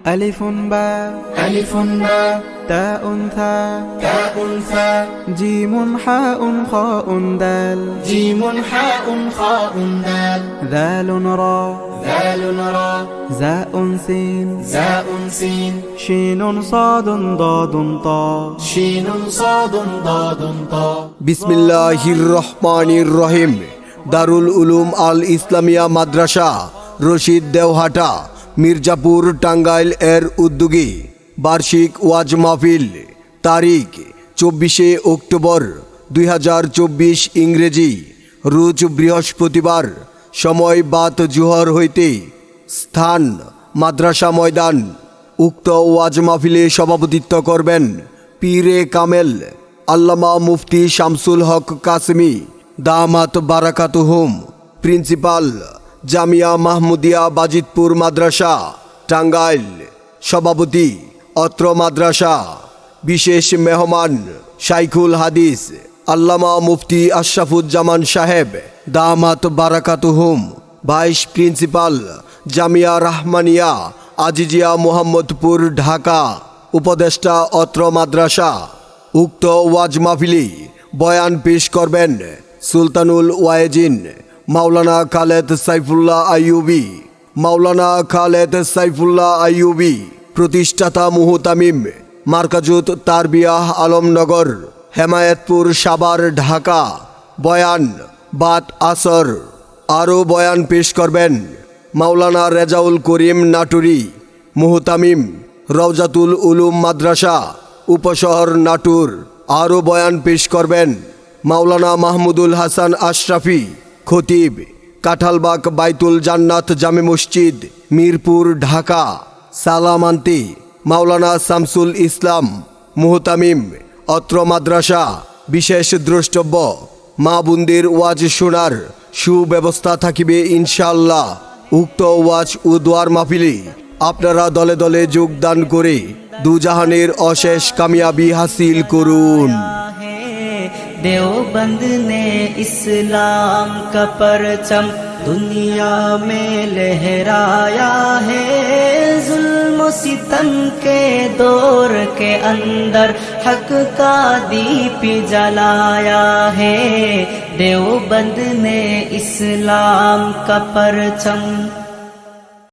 ألف باء ألف باء تاء ثاء تاء ثاء جيم حاء خاء دال جيم حاء خاء دال ذال را ذال را زاء سين زاء سين شين صاد ضاد طاء شين صاد ضاد طاء বিসমিল্লাহির রহমানির রহিম। দারুল উলুম আল ইসলামিয়া মাদ্রাসা রশিদ দেওহাটা মির্জাপুর টাঙ্গাইল এর উদ্যোগে বার্ষিক ওয়াজ মাহফিল তারিখ 24 অক্টোবর 2024 ইংরেজি, রোজ বৃহস্পতিবার, সময় বাত জোহর হইতে, স্থান মাদ্রাসা ময়দান। উক্ত ওয়াজ মাহফিলে সভাপতিত্ব করবেন পীরে কামেল আল্লামা মুফতি শামসুল হক কাসেমি দামাত বারাকাতুহুম, প্রিন্সিপাল জামিয়া মাহমুদিয়া বাজিতপুর মাদ্রাসা টাঙ্গাইল। সভাপতি অত্র মাদ্রাসা। বিশেষ মেহমান শাইখুল হাদিস আল্লামা মুফতি আশরাফুজ্জামান সাহেব দামাত বারাকাতুহুম, ভাইস প্রিন্সিপাল জামিয়া রাহমানিয়া আজিজিয়া মোহাম্মদপুর ঢাকা। উপদেষ্টা অত্র মাদ্রাসা। উক্ত ওয়াজ মাহফিলে বয়ান পেশ করবেন সুলতানুল ওয়ায়েজিন মাওলানা খালেদ সাইফুল্লাহ আইয়ুবী। মাওলানা খালেদ সাইফুল্লাহ আইয়ুবী প্রতিষ্ঠাতা মুহতামিম মার্কাজুত তারবিয়াহ আলমনগর, হেমায়েতপুর, সাভার, ঢাকা। বয়ান বাত আসর। আরও বয়ান পেশ করবেন মাওলানা রেজাউল করিম নাটুরি, মুহতামিম রওজাতুল উলুম মাদ্রাসা, উপশহর নাটুর। আরও বয়ান পেশ করবেন মাওলানা মাহমুদুল হাসান আশরাফি, খতিব, কাঁঠালবাগ বাইতুল জান্নাত জামে মসজিদ, মিরপুর, ঢাকা। সালাম আনতে মাওলানা শামসুল ইসলাম, মুহতামিম অত্র মাদ্রাসা। বিশেষ দ্রষ্টব্য মা বোনদের ওয়াজ শোনার সুব্যবস্থা থাকিবে ইনশাআল্লাহ। উক্ত ওয়াজ ও দোয়ার মাহফিলে আপনারা দলে দলে যোগদান করে দুজাহানের অশেষ কামিয়াবি হাসিল করুন। देवबंद ने इस्लाम का परचम दुनिया में लहराया है। जुल्म सितम के दौर के अंदर हक का दीप जलाया है। देवबंद ने इस्लाम का परचम